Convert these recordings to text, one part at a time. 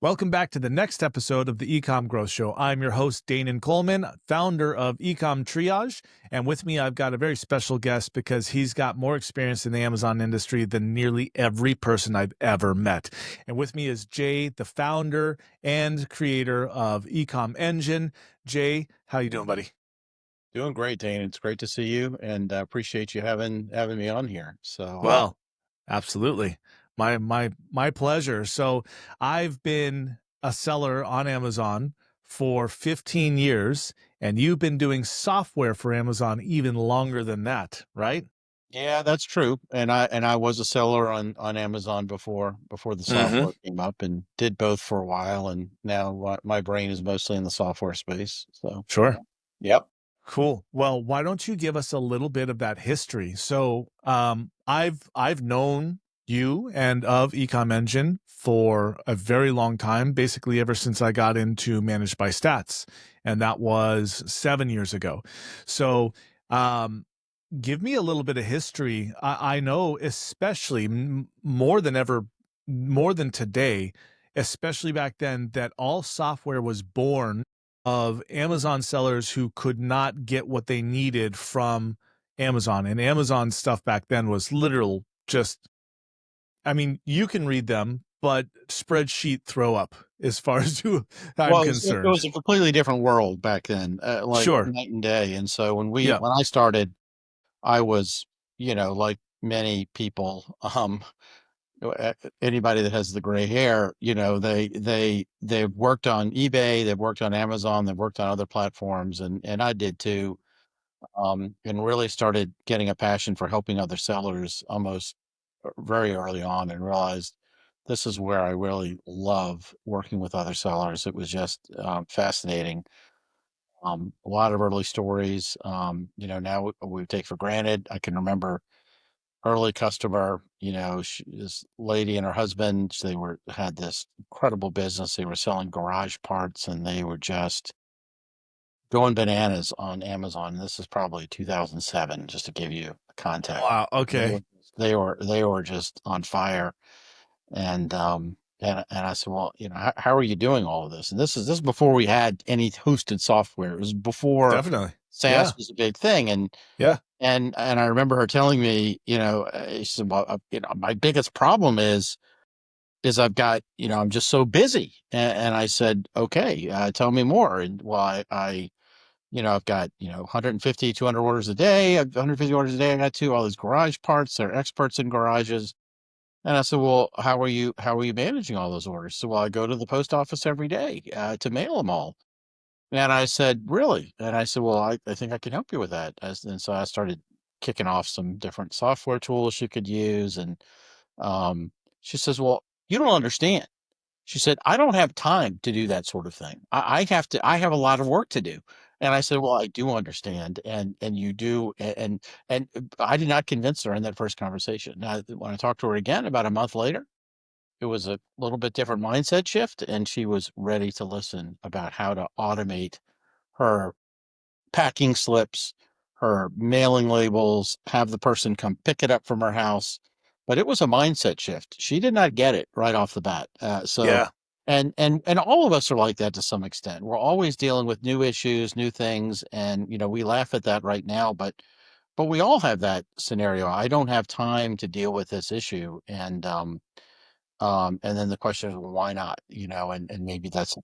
Welcome back to the next episode of the Ecom Growth Show. I'm your host, Danon Coleman, founder of Ecom Triage. And with me, I've got a very special guest because he's got more experience in the Amazon industry than nearly every person I've ever met. And with me is Jay, the founder and creator of eComEngine. Jay, how you doing, buddy? Doing great, Dane. It's great to see you, and appreciate you having me on here. So, Well, absolutely. My pleasure. So I've been a seller on Amazon for 15 years, and you've been doing software for Amazon even longer than that, right? yeah, that's true. And I was a seller on Amazon before the Mm-hmm. software came up, and did both for a while. And now my brain is mostly in the software space. So, Sure. yep. Cool. Well, why don't you give us a little bit of that history? So, I've known you and of eComEngine for a very long time, basically ever since I got into Managed by Stats, and that was 7 years ago. So, um, give me a little bit of history. I know, especially more than ever, more than today, especially back then, that all software was born of Amazon sellers who could not get what they needed from Amazon. And Amazon stuff back then was literal just, I mean, you can read them, but spreadsheet throw up as far as I'm Well, it concerned. was a completely different world back then, like Sure. night and day. And so Yeah. when I started, I was, like many people, anybody that has the gray hair, they've worked on eBay, they've worked on Amazon, they've worked on other platforms, and I did too. And really started getting a passion for helping other sellers almost very early on, and realized this is where I really love working with other sellers. It was just fascinating. A lot of early stories, now we take for granted. I can remember early customer, this lady and her husband, had this incredible business. They were selling garage parts, and they were just going bananas on Amazon. This is probably 2007, just to give you context. Wow. They Okay. were they were just on fire. And I said, well, how are you doing all of this? And this is before we had any hosted software. It was before Definitely. SaaS Yeah. was a big thing. And Yeah. and I remember her telling me, she said, "Well, my biggest problem is I've got, I'm just so busy." And I said, "Okay, tell me more." And well, I've got 150, 200 orders a day. 150 orders a day. I got to all these garage parts. They're experts in garages. And I said, "Well, how are you managing all those orders?" So, well, I go to the post office every day to mail them all. And I said, "Really?" And I said, "Well, I think I can help you with that." And so I started kicking off some different software tools she could use. And um, she says, "Well, you don't understand." She said, "I don't have time to do that sort of thing. I have a lot of work to do." And I said, "Well, I do understand, and you do." And I did not convince her in that first conversation. Now, when I talked to her again about a month later, it was a little bit different mindset shift, and she was ready to listen about how to automate her packing slips, her mailing labels, have the person come pick it up from her house. But it was a mindset shift. She did not get it right off the bat. Yeah. And all of us are like that to some extent. We're always dealing with new issues, new things, and we laugh at that right now, but we all have that scenario. I don't have time to deal with this issue, and then the question is, well, why not? And maybe that's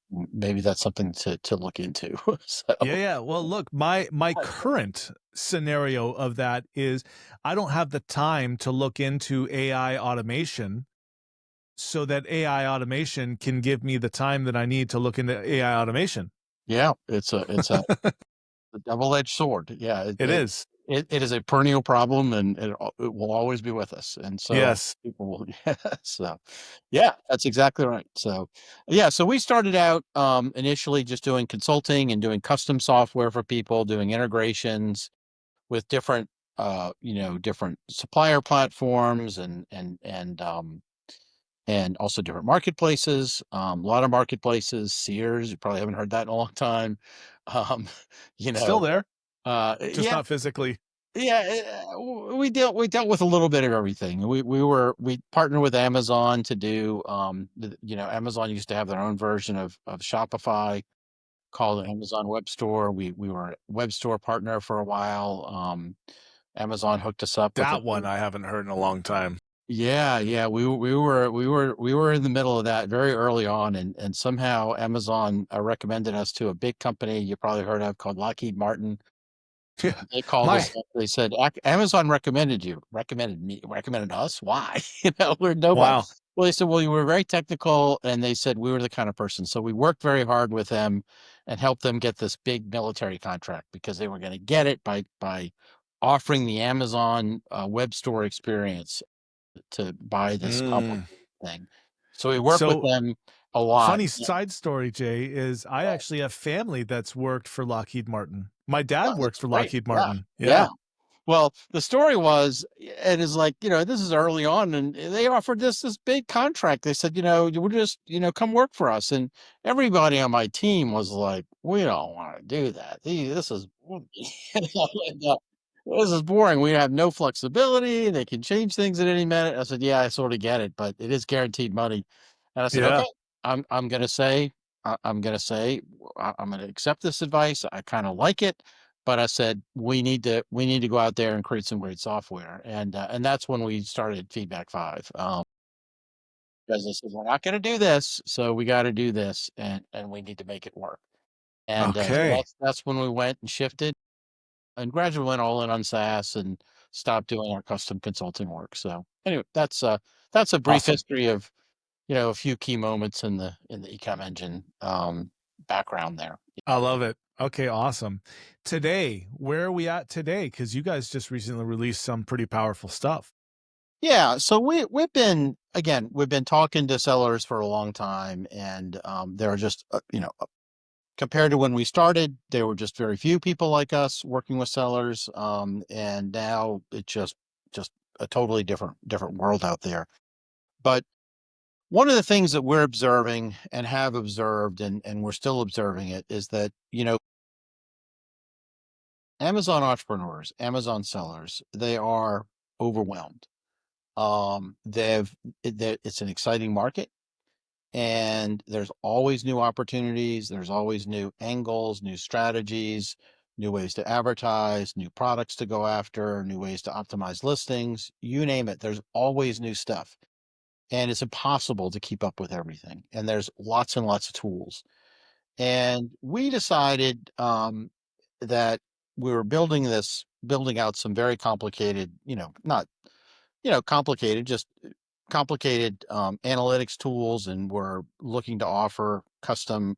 something to look into. So. Yeah, yeah. Well, look, my current scenario of that is I don't have the time to look into AI automation so that AI automation can give me the time that I need to look into AI automation. Yeah, it's a double-edged sword. Yeah, it It it is. it it is a perennial problem, and it will always be with us. And so Yes. people will, yeah, so yeah, that's exactly right. So yeah, so we started out initially just doing consulting and doing custom software for people, doing integrations with different supplier platforms, and also different marketplaces. A lot of marketplaces, Sears, you probably haven't heard that in a long time. Um, you Still know, there, just yeah, not physically. Yeah, we dealt with a little bit of everything. We partnered with Amazon to do Amazon used to have their own version of Shopify called the Amazon Web Store. We were a web store partner for a while. Amazon hooked us up with a That one I haven't heard in a long time. yeah, we were in the middle of that very early on, and somehow Amazon recommended us to a big company you probably heard of called Lockheed Martin. Yeah. They called My us up. They said, Amazon recommended you, recommended me, recommended us. Why? We're nobody. wow. Well, they said, well, you were very technical. And they said we were the kind of person. So we worked very hard with them and helped them get this big military contract because they were going to get it by offering the Amazon web store experience to buy this Mm. complicated thing. So we worked with So them a lot. funny side story, Jay, is I actually have family that's worked for Lockheed Martin. My Yeah, dad works that's for great. Lockheed Yeah. Martin. Yeah. Yeah. Well, the story was, it is like, this is early on, and they offered this big contract. They said, you would just, come work for us. And everybody on my team was like, we don't want to do that. This is, this is boring. We have no flexibility. They can change things at any minute. I said, yeah, I sort of get it, but it is guaranteed money. And I said, okay, Yeah. I'm going to say, I'm going to say, I'm going to accept this advice. I kind of like it, but I said we need to go out there and create some great software, and that's when we started Feedback 5. Because I said we're not going to do this, so we got to do this, and we need to make it work. And so Okay. that's when we went and shifted and gradually went all in on SaaS and stopped doing our custom consulting work. So anyway, that's a brief Awesome. history of a few key moments in the eComEngine background there. I love it. Okay, awesome. Today, where are we at today? Because you guys just recently released some pretty powerful stuff. Yeah, so we've been talking to sellers for a long time, and there are just compared to when we started, there were just very few people like us working with sellers, and now it's just a totally different world out there. But one of the things that we're observing and have observed, and we're still observing it, is that Amazon entrepreneurs, Amazon sellers, they are overwhelmed. It's an exciting market, and there's always new opportunities. There's always new angles, new strategies, new ways to advertise, new products to go after, new ways to optimize listings. You name it. There's always new stuff, and it's impossible to keep up with everything. And there's lots and lots of tools. And we decided that we were building out some very complicated, not complicated, just complicated analytics tools, and we're looking to offer custom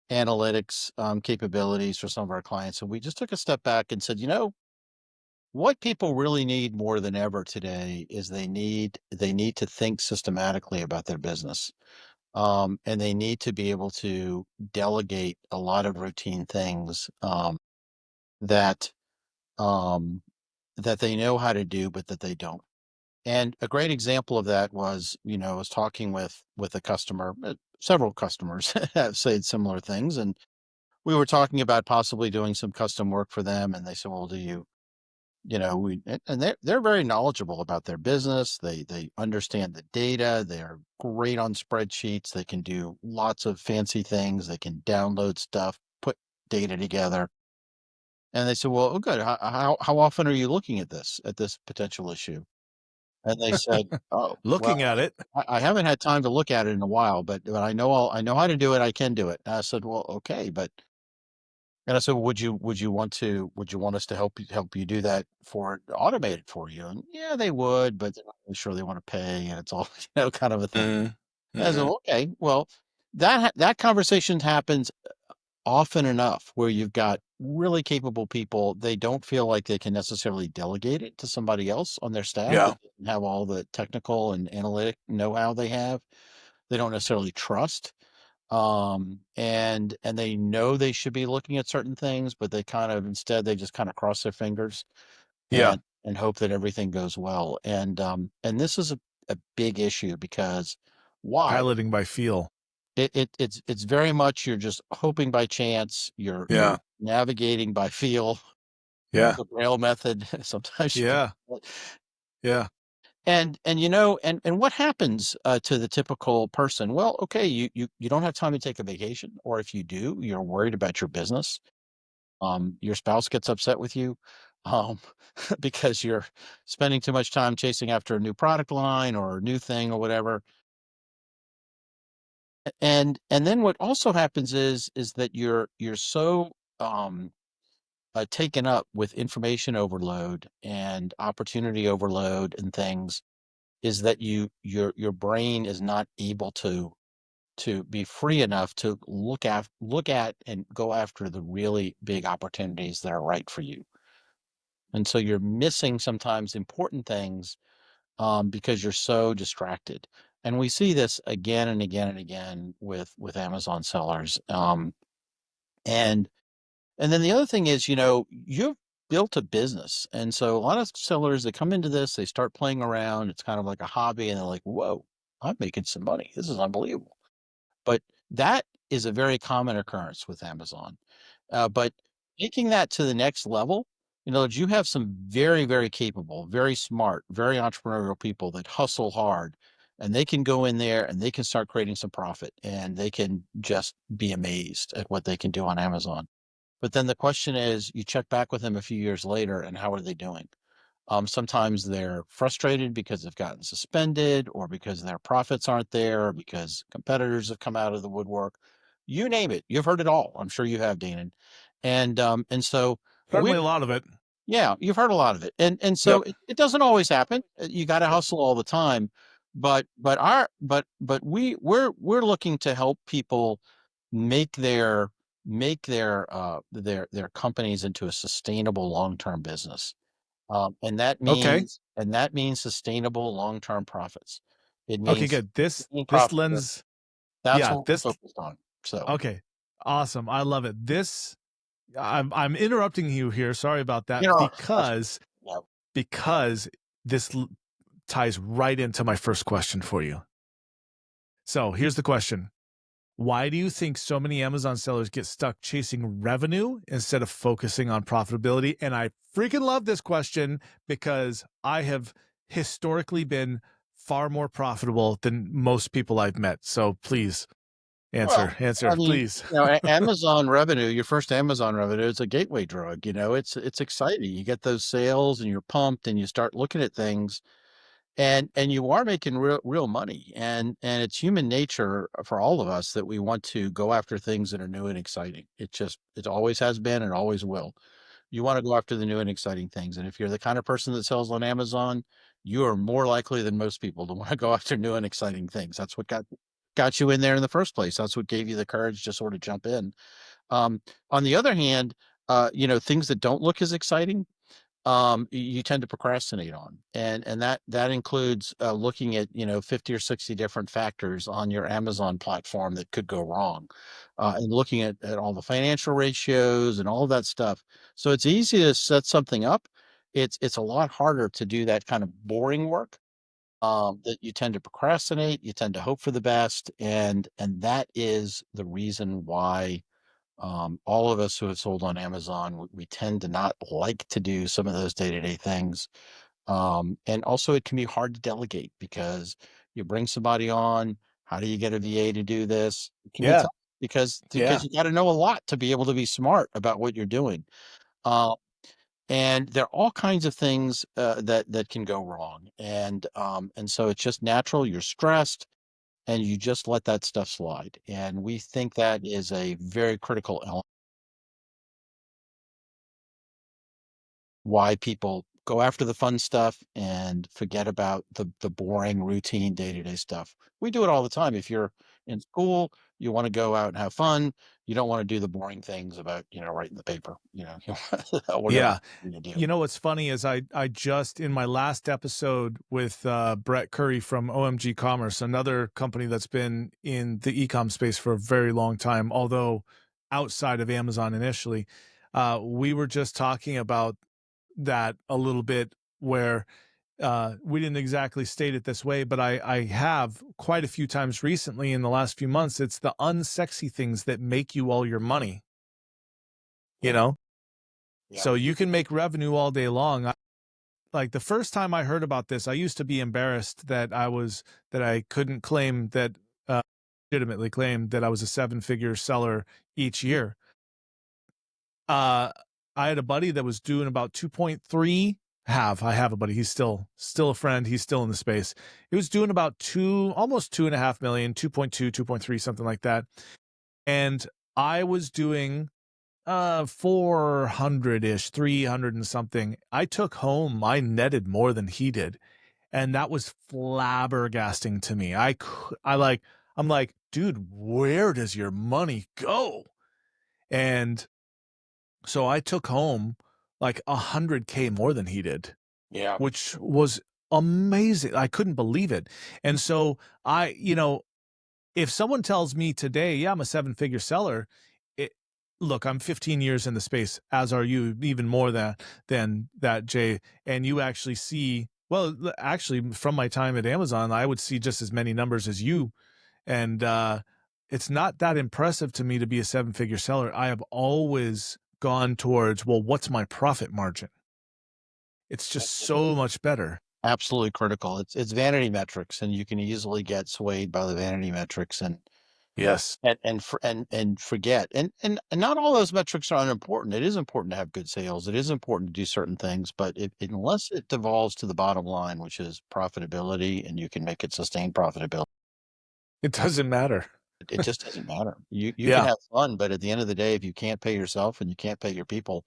analytics capabilities for some of our clients. So we just took a step back and said, what people really need more than ever today is they need to think systematically about their business. And they need to be able to delegate a lot of routine things that um, that they know how to do, but that they don't. And a great example of that was, I was talking with a customer, several customers have said similar things, and we were talking about possibly doing some custom work for them. And they said, "Well, do you, and they're very knowledgeable about their business. They understand the data. They're great on spreadsheets. They can do lots of fancy things. They can download stuff, put data together." And they said, "Well, oh, good. How often are you looking at this potential issue?" And they said, "Oh, well, Looking at it. I haven't had time to look at it in a while, but I know how to do it. I can do it." And I said, "Well, okay, but," and I said, would you want us to help you do that automate it for you?" And yeah, they would, but they're not really sure they want to pay, and it's all kind of a thing. Mm. And I said, Hmm. okay, well, that conversation happens often enough where you've got really capable people. They don't feel like they can necessarily delegate it to somebody else on their staff Yeah. that doesn't have all the technical and analytic know-how they have. They don't necessarily trust. And they know they should be looking at certain things, but they just kind of cross their fingers Yeah. and hope that everything goes well. And this is a big issue because why? Piloting by feel. It's very much you're just hoping by chance, you're Yeah. navigating by feel, Yeah. the Braille method. Sometimes you Yeah. can. Yeah. And and what happens to the typical person? Well, okay, you don't have time to take a vacation, or if you do, you're worried about your business. Your spouse gets upset with you um, because you're spending too much time chasing after a new product line or a new thing or whatever. And then what also happens is that you're so taken up with information overload and opportunity overload and things, is that your brain is not able to be free enough to look at and go after the really big opportunities that are right for you. And so you're missing sometimes important things because you're so distracted. And we see this again and again and again with Amazon sellers. And and then the other thing is, you've built a business, and so a lot of sellers that come into this, they start playing around. It's kind of like a hobby, and they're like, "Whoa, I'm making some money. This is unbelievable." But that is a very common occurrence with Amazon. But taking that to the next level, you have some very, very capable, very smart, very entrepreneurial people that hustle hard, and they can go in there and they can start creating some profit, and they can just be amazed at what they can do on Amazon. But then the question is, you check back with them a few years later, and how are they doing? Sometimes they're frustrated because they've gotten suspended, or because their profits aren't there, or because competitors have come out of the woodwork. You name it. You've heard it all. I'm sure you have, Danon. And so Certainly we a lot of it. yeah, you've heard a lot of it. And so Yep. it doesn't always happen. You got to hustle all the time. But we're looking to help people make their companies into a sustainable long-term business. And that Okay. means sustainable long-term profits. It Okay, means good. This being this profitable. lens, That's yeah, what we're this focused on. So, okay. Awesome. I love it. This I'm interrupting you here. Sorry about you that know, that's good. Yeah. because this ties right into my first question for you. So, here's the question. Why do you think so many Amazon sellers get stuck chasing revenue instead of focusing on profitability? And I freaking love this question because I have historically been far more profitable than most people I've met. So please Well, answer, I mean, please. Amazon revenue, your first Amazon revenue, is a gateway drug. It's exciting. You get those sales and you're pumped and you start looking at things, and you are making real money. And it's human nature for all of us that we want to go after things that are new and exciting. It always has been and always will. You want to go after the new and exciting things. And if you're the kind of person that sells on Amazon, you are more likely than most people to want to go after new and exciting things. That's what got you in there in the first place. That's what gave you the courage to sort of jump in. Um, on the other hand, things that don't look as exciting, you tend to procrastinate on, and that includes looking at 50 or 60 different factors on your Amazon platform that could go wrong, and looking at all the financial ratios and all of that stuff. So it's easy to set something up. It's a lot harder to do that kind of boring work. That you tend to procrastinate, you tend to hope for the best, and that is the reason why all of us who have sold on Amazon, we tend to not like to do some of those day-to-day things. And also, it can be hard to delegate because you bring somebody on. How do you get a VA to do this? It can be Yeah. tough because Yeah. you got to know a lot to be able to be smart about what you're doing. Uh, and there are all kinds of things that can go wrong, and so it's just natural. You're stressed, and you just let that stuff slide. And we think that is a very critical element why people go after the fun stuff and forget about the boring routine day-to-day stuff. We do it all the time. If you're in school, you want to go out and have fun. You don't want to do the boring things about, writing the paper, whatever Yeah. you do. You know what's funny is I just in my last episode with Brett Curry from OMG Commerce, another company that's been in the ecom space for a very long time, although outside of Amazon initially, we were just talking about that a little bit where we didn't exactly state it this way, but I have quite a few times recently in the last few months. It's the unsexy things that make you all your money, you Yeah. know? Yeah. So you can make revenue all day long. Like the first time I heard about this, I used to be embarrassed that I couldn't claim that legitimately claim that I was a seven-figure seller each year. Uh, I had a buddy that was doing about 2.3. I have a buddy. He's still a friend. He's still in the space. He was doing about almost 2.5 million, 2.2, 2.3, something like that. And I was doing 400-ish, 300 and something. I netted more than he did. And that was flabbergasting to me. I'm like, dude, where does your money go? And so I took home like 100K more than he did, Yeah. which was amazing. I couldn't believe it. And so if someone tells me today, yeah, I'm a seven-figure seller, it, look, I'm 15 years in the space, as are you, even more than that, Jay. And you actually see, well, actually, from my time at Amazon, I would see just as many numbers as you. And it's not that impressive to me to be a seven-figure seller. I have always gone towards, well, what's my profit margin? It's just so much better. Absolutely critical. It's vanity metrics, and you can easily get swayed by the vanity metrics Yes, and forget. And not all those metrics are unimportant. It is important to have good sales. It is important to do certain things, but unless it devolves to the bottom line, which is profitability, and you can make it sustain profitability, it doesn't matter. it just doesn't matter. You can Yeah, have fun, but at the end of the day, if you can't pay yourself and you can't pay your people,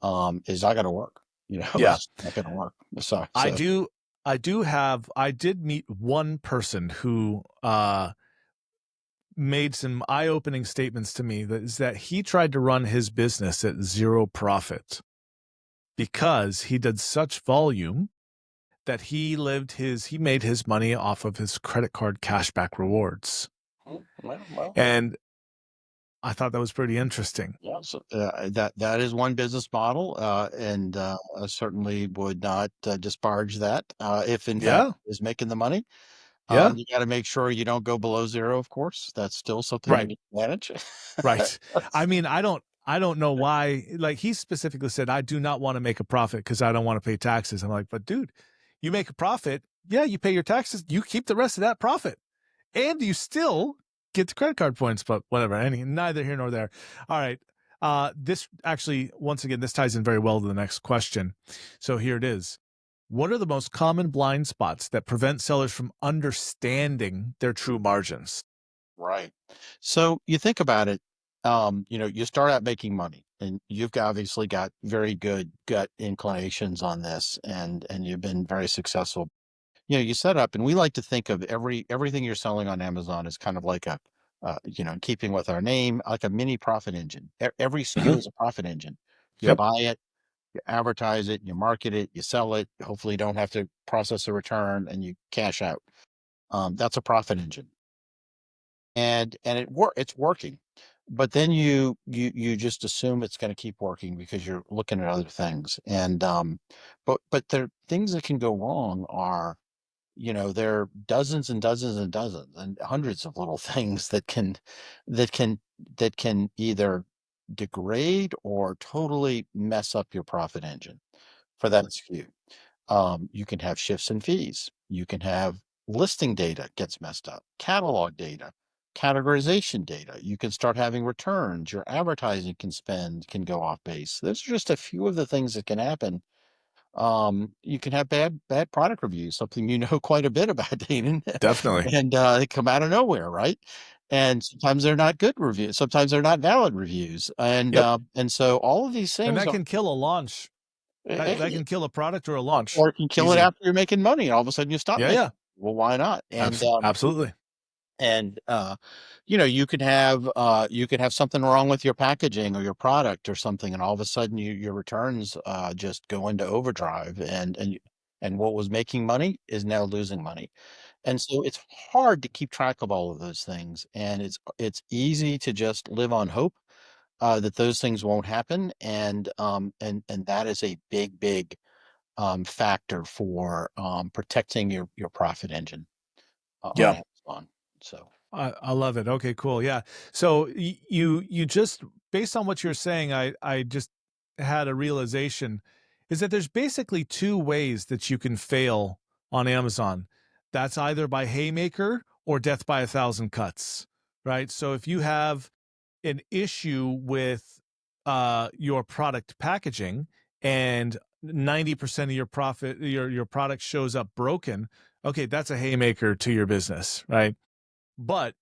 it's not going to work. yeah. It's not going to work. So, I so do I did meet one person who made some eye-opening statements to me, that is that he tried to run his business at zero profit because he did such volume that he made his money off of his credit card cashback rewards. well, And I thought that was pretty interesting. yeah, so, that is one business model, and I certainly would not disparage that if in fact Yeah, is making the money. yeah. You got to make sure you don't go below zero, of course. That's still something you Right. need to manage. Right. I That's- mean, I don't know why. Like he specifically said, I do not want to make a profit because I don't want to pay taxes. I'm like, but dude, you make a profit, yeah, you pay your taxes, you keep the rest of that profit, and you still get the credit card points. But whatever, neither here nor there. All right. This actually, once again, this ties in very well to the next question. So here it is. What are the most common blind spots that prevent sellers from understanding their true margins? right. So you think about it. You start out making money, and obviously got very good gut inclinations on this, and you've been very successful. You set up, and we like to think of everything you're selling on Amazon is kind of like in keeping with our name, like a mini profit engine. Every SKU Mhm. is a profit engine. You Yep. buy it, you advertise it, you market it, you sell it. Hopefully, you don't have to process a return, and you cash out. That's a profit engine, and it's working. But then you just assume it's going to keep working because you're looking at other things, but there things that can go wrong are there are dozens and dozens and dozens and hundreds of little things that can that can either degrade or totally mess up your profit engine for that SKU. You can have shifts in fees. You can have listing data gets messed up, catalog data, categorization data. You can start having returns. Your advertising can go off base. Those are just a few of the things that can happen. You can have bad product reviews, something quite a bit about, Danon, Definitely. and they come out of nowhere, right? And sometimes they're not good reviews. Sometimes they're not valid reviews, Yep. and so all of these And things that are, can kill a launch. That eh, can kill a product or a launch. or you can kill it Easy. after you're making money, and all of a sudden you stop Yeah, making. yeah. Well, why not? Absolutely. And you could have something wrong with your packaging or your product or something, and all of a sudden your returns just go into overdrive, and what was making money is now losing money. And so it's hard to keep track of all of those things, and it's easy to just live on hope that those things won't happen, and that is a big factor for protecting your profit engine on Yeah. Amazon. So. I love it. Okay, cool. Yeah. So you just based on what you're saying, I just had a realization is that there's basically two ways that you can fail on Amazon. That's either by haymaker or death by a thousand cuts, right? So if you have an issue with your product packaging and 90% of your product shows up broken, okay, that's a haymaker to your business, right? But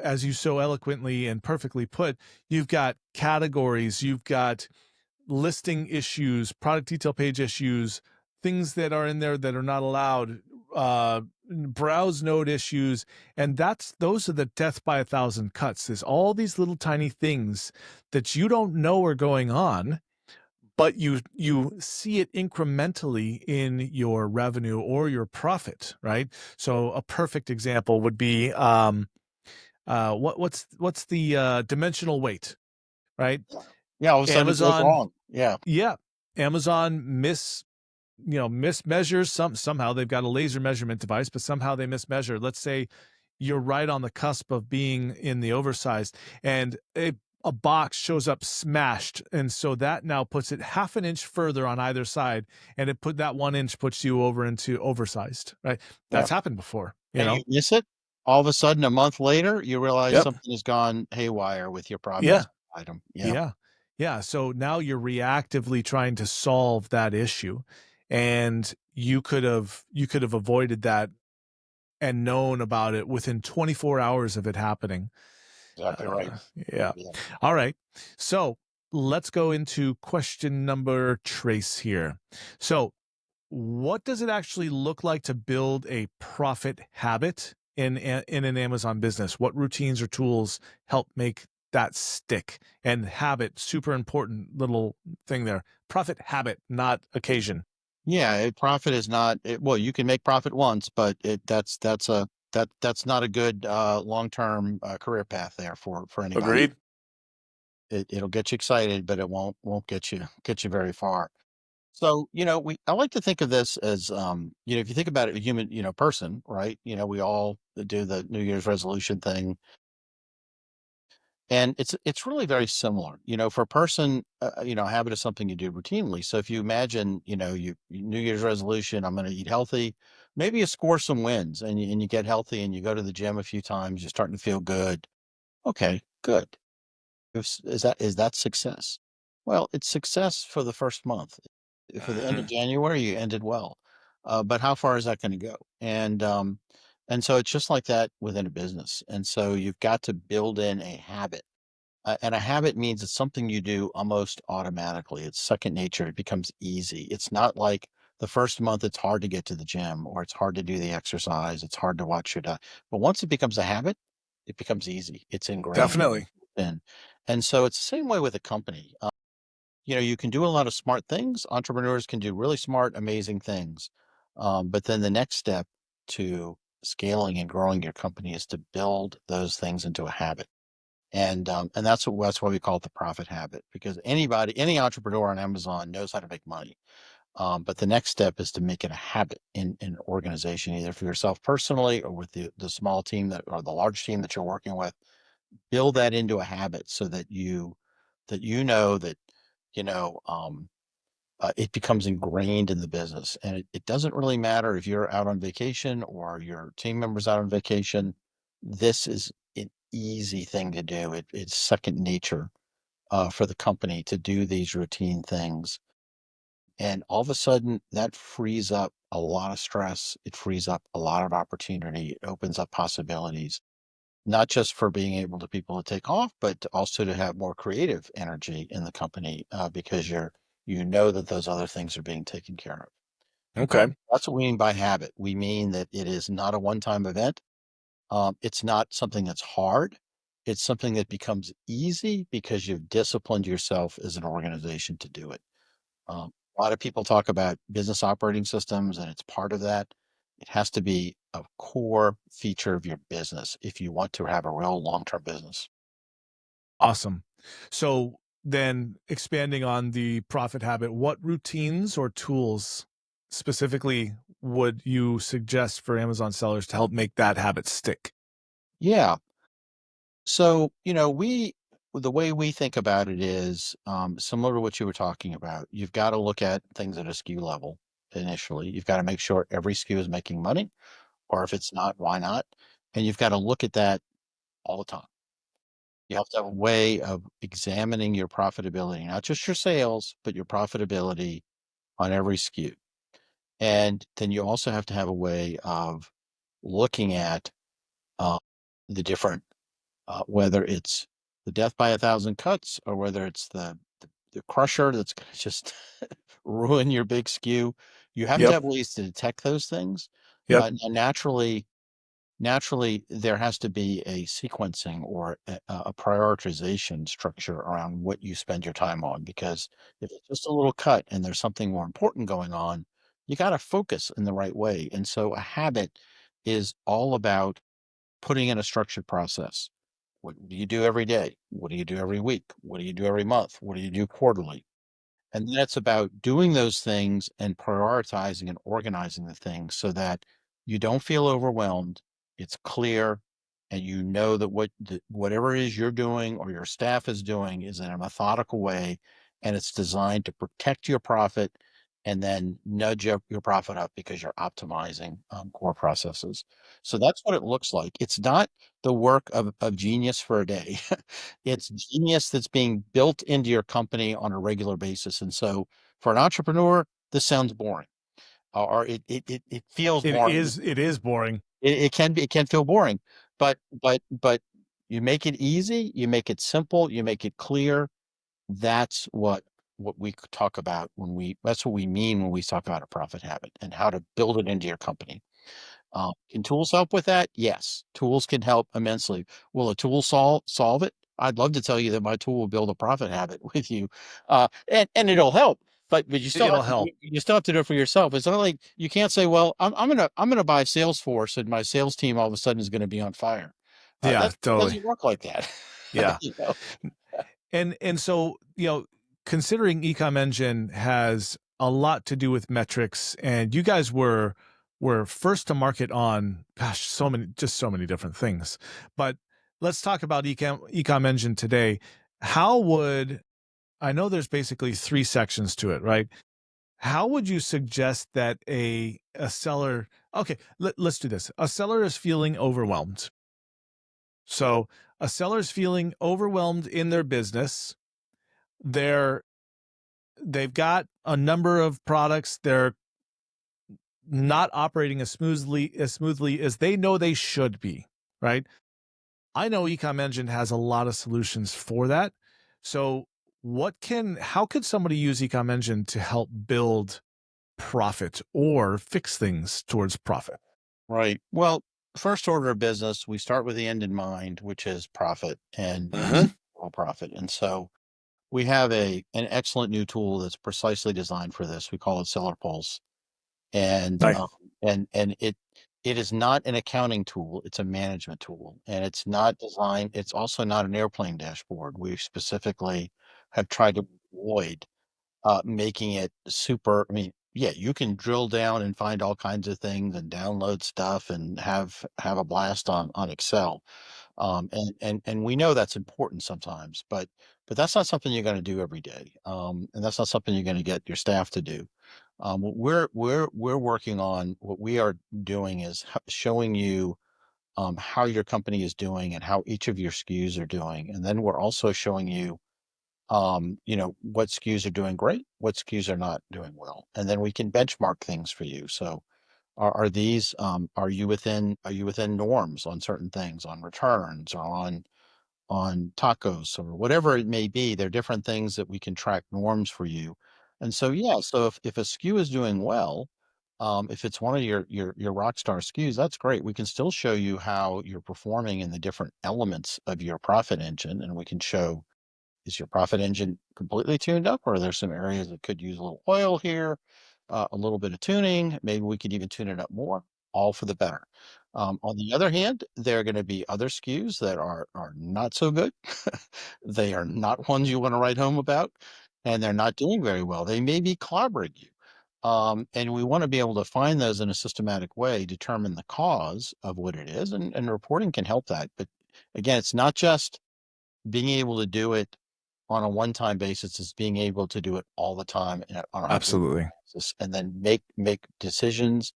as you so eloquently and perfectly put, you've got categories, you've got listing issues, product detail page issues, things that are in there that are not allowed, browse node issues, and those are the death by a thousand cuts. There's all these little tiny things that you don't know are going on, but you see it incrementally in your revenue or your profit, right? So a perfect example would be what's the dimensional weight, right? Yeah. Yeah, all of a sudden it goes Amazon, wrong. Yeah. yeah, Amazon mismeasures somehow. They've got a laser measurement device, but somehow they mismeasure. Let's say you're right on the cusp of being in the oversized, and a box shows up smashed, and so that now puts it half an inch further on either side, and it put that 1 inch puts you over into oversized, right? Yeah. That's happened before, And you miss it. All of a sudden, a month later, you realize Yep. something has gone haywire with your Yeah. product item. Yeah. Yeah. Yeah. So now you're reactively trying to solve that issue. And you could have avoided that and known about it within 24 hours of it happening. Exactly right. Yeah. Yeah. All right. So let's go into question number trace here. So what does it actually look like to build a profit habit in an Amazon business? What routines or tools help make that stick? And habit, super important little thing there. Profit habit, not occasion. Yeah, profit is not well, you can make profit once, but that's not a good long-term career path there for anybody. Agreed. It'll get you excited, but it won't get you very far. So, I like to think of this as, if you think about it, a human, person, right? We all do the New Year's resolution thing, and it's really very similar. For a person, a habit is something you do routinely. So if you imagine, New Year's resolution, I'm going to eat healthy. Maybe you score some wins and you get healthy and you go to the gym a few times. You're starting to feel good. Okay, good. Is that success? Well, it's success for the first month. For the end of Mhm. January, you ended well. But how far is that going to go? And so it's just like that within a business. And so you've got to build in a habit. And a habit means it's something you do almost automatically. It's second nature. It becomes easy. It's not like the first month it's hard to get to the gym or it's hard to do the exercise. It's hard to watch your diet. But once it becomes a habit, it becomes easy. It's ingrained. Definitely. And and so it's the same way with a company. You can do a lot of smart things. Entrepreneurs can do really smart, amazing things. But then the next step to scaling and growing your company is to build those things into a habit. And that's why we call it the profit habit, because any entrepreneur on Amazon knows how to make money. But the next step is to make it a habit in an organization, either for yourself personally or with the small team or the large team that you're working with. Build that into a habit so that know that you know it becomes ingrained in the business, and it doesn't really matter if you're out on vacation or your team members out on vacation. This is an easy thing to do. It's second nature for the company to do these routine things, and all of a sudden that frees up a lot of stress. It frees up a lot of opportunity. It opens up possibilities, not just for being able to people to take off, but also to have more creative energy in the company, because you know that those other things are being taken care of. Okay. That's what we mean by habit. We mean that it is not a one-time event. It's not something that's hard. It's something that becomes easy because you've disciplined yourself as an organization to do it. A lot of people talk about business operating systems, and it's part of that. It has to be a core feature of your business if you want to have a real long-term business. Awesome. So then expanding on the profit habit, what routines or tools specifically would you suggest for Amazon sellers to help make that habit stick? Yeah. So, we the way we think about it is similar to what you were talking about. You've got to look at things at a SKU level initially. You've got to make sure every SKU is making money, or if it's not, why not? And you've got to look at that all the time. You have to have a way of examining your profitability, not just your sales, but your profitability on every SKU. And then you also have to have a way of looking at uh, the different, whether it's the death by a thousand cuts or whether it's the crusher that's going to just ruin your big SKU. You have to Yep. have ways to detect those things. Yep. Now naturally, there has to be a sequencing or a prioritization structure around what you spend your time on. Because if it's just a little cut and there's something more important going on, you got to focus in the right way. And so a habit is all about putting in a structured process. What do you do every day? What do you do every week? What do you do every month? What do you do quarterly? And that's about doing those things and prioritizing and organizing the things so that you don't feel overwhelmed. It's clear, and you know that whatever it is you're doing or your staff is doing is in a methodical way, and it's designed to protect your profit and then nudge up your profit up because you're optimizing core processes. So that's what it looks like. It's not the work of genius for a day. It's genius that's being built into your company on a regular basis. And so for an entrepreneur, this sounds boring, or it feels boring. It is boring. It can feel boring, but you make it easy, you make it simple, you make it clear. That's what we talk about that's what we mean when we talk about a profit habit and how to build it into your company. Can tools help with that? Yes, tools can help immensely. Will a tool solve it? I'd love to tell you that my tool will build a profit habit with you, and it'll help. But It'll help. you still have to do it for yourself. It's not like you can't say, "Well, I'm gonna buy Salesforce, and my sales team all of a sudden is going to be on fire." Yeah, That totally. doesn't work like that. Yeah. You know? And so, considering eComEngine has a lot to do with metrics, and you guys were first to market on, gosh, so many different things. But let's talk about eComEngine today. How would I know there's basically three sections to it, right? How would you suggest that a seller, okay, let's do this. A seller is feeling overwhelmed. So a seller is feeling overwhelmed in their business. They're they've got a number of products. They're not operating as smoothly as they know they should be, right? I know eComEngine has a lot of solutions for that. So how could somebody use eComEngine to help build profit or fix things towards profit? Right. Well, first order of business, we start with the end in mind, which is profit and Hmm. profit. And so we have an excellent new tool that's precisely designed for this. We call it SellerPulse, and Nice. it is not an accounting tool; it's a management tool, and it's not designed. It's also not an airplane dashboard. We specifically have tried to avoid making it super. I mean, yeah, you can drill down and find all kinds of things and download stuff and have a blast on Excel, and we know that's important sometimes, but that's not something you're going to do every day, and that's not something you're going to get your staff to do. What we're working on, what we are doing is showing you how your company is doing and how each of your SKUs are doing, and then we're also showing you what SKUs are doing great, what SKUs are not doing well, and then we can benchmark things for you. So are these are you within norms on certain things, on returns or on tacos or whatever it may be? There are different things that we can track norms for you. And so yeah, so if a SKU is doing well, if it's one of your rock star SKUs, that's great. We can still show you how you're performing in the different elements of your profit engine, and we can show, is your profit engine completely tuned up, or are there some areas that could use a little oil here, a little bit of tuning? Maybe we could even tune it up more, all for the better. On the other hand, there are going to be other SKUs that are not so good. They are not ones you want to write home about, and they're not doing very well. They may be clobbering you. And we want to be able to find those in a systematic way, determine the cause of what it is, and reporting can help that. But again, it's not just being able to do it on a one-time basis is being able to do it all the time on a regular Absolutely. basis, and then make decisions.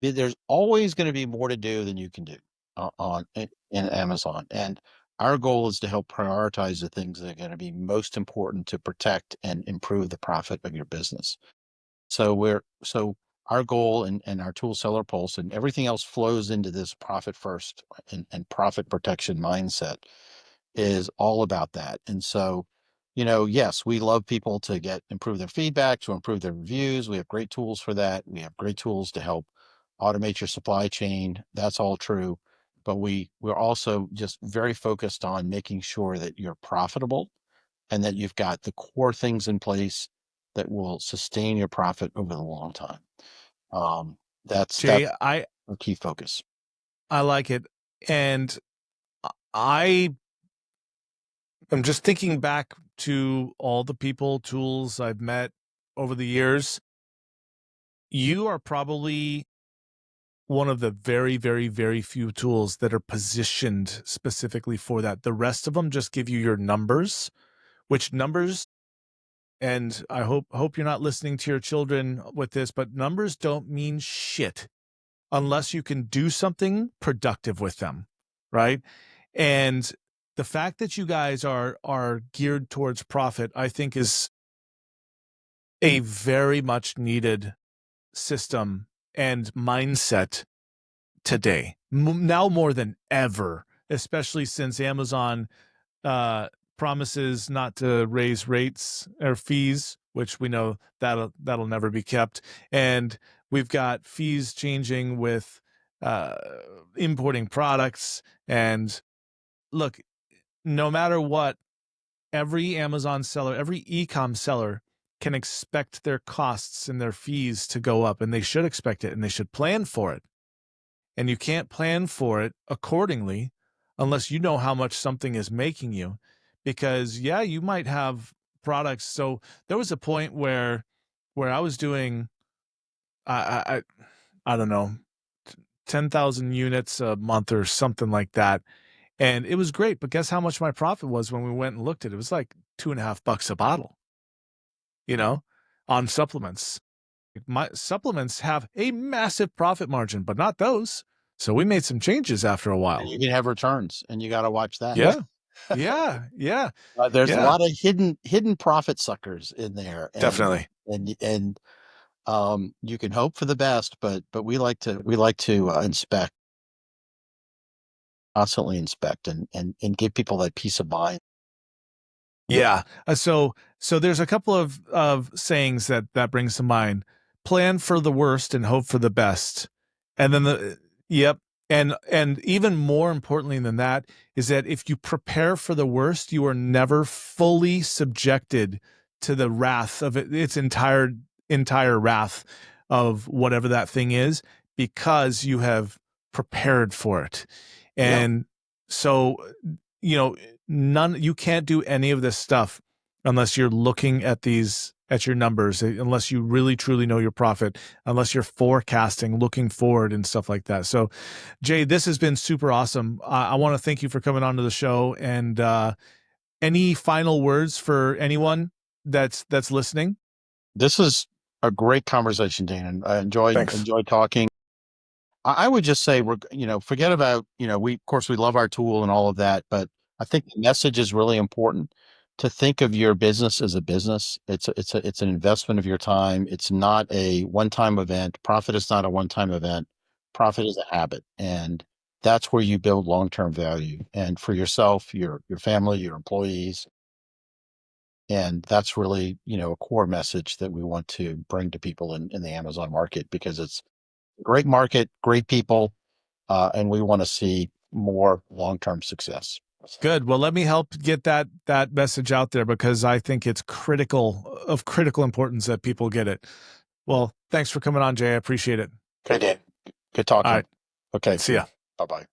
There's always going to be more to do than you can do in Amazon, and our goal is to help prioritize the things that are going to be most important to protect and improve the profit of your business. So our goal and our tool SellerPulse and everything else flows into this profit first and profit protection mindset is all about that. And so, yes, we love people to improve their feedback, to improve their reviews. We have great tools for that. We have great tools to help automate your supply chain. That's all true. But we're also just very focused on making sure that you're profitable and that you've got the core things in place that will sustain your profit over the long time. That's Jay, I a key focus. I like it. And I am just thinking back to all the people, tools I've met over the years. You are probably one of the very, very, very few tools that are positioned specifically for that. The rest of them just give you your numbers, which numbers, and I hope you're not listening to your children with this, but numbers don't mean shit unless you can do something productive with them, right? And the fact that you guys are geared towards profit, I think, is a very much needed system and mindset today, now more than ever, especially since Amazon promises not to raise rates or fees, which we know that'll never be kept, and we've got fees changing with uh, importing products. And look, no matter what, every Amazon seller, every ecom seller can expect their costs and their fees to go up, and they should expect it, and they should plan for it. And you can't plan for it accordingly unless you know how much something is making you. Because yeah, you might have products. So there was a point where I was doing I I don't know, 10,000 units a month or something like that. And it was great. But guess how much my profit was when we went and looked at it? It was like $2.50 a bottle, you know, on supplements. My supplements have a massive profit margin, but not those. So we made some changes after a And while. you can have returns, and you got to watch that. Yeah. Yeah. Yeah. There's a Yeah. lot of hidden profit suckers in there, Definitely. and you can hope for the best, but we like to inspect, constantly inspect, and give people that peace of mind. Yeah. So there's a couple of sayings that brings to mind. Plan for the worst and hope for the best. And then yep. And even more importantly than that is that if you prepare for the worst, you are never fully subjected to the wrath of its entire wrath of whatever that thing is, because you have prepared for it. Yeah, And so, you know, you can't do any of this stuff unless you're looking at your numbers, unless you really truly know your profit, unless you're forecasting, looking forward and stuff like that. So Jay, this has been super awesome. I want to thank you for coming onto the show. And any final words for anyone that's listening? this is a great conversation, Dan, and I Thanks. enjoy talking. I would just say forget about, we of course we love our tool and all of that, but I think the message is really important to think of your business as a business. It's an investment of your time. It's not a one-time event. Profit is not a one-time event. Profit is a habit, and that's where you build long-term value, and for yourself, your family, your employees. And that's really, a core message that we want to bring to people in the Amazon market, because it's a great market, great people, and we want to see more long-term success. Good. Well, let me help get that message out there, because I think it's critical importance that people get it. Well, thanks for coming on, Jay. I appreciate it. Okay, Dan. Good All talking. right. Okay. See ya. Bye-bye.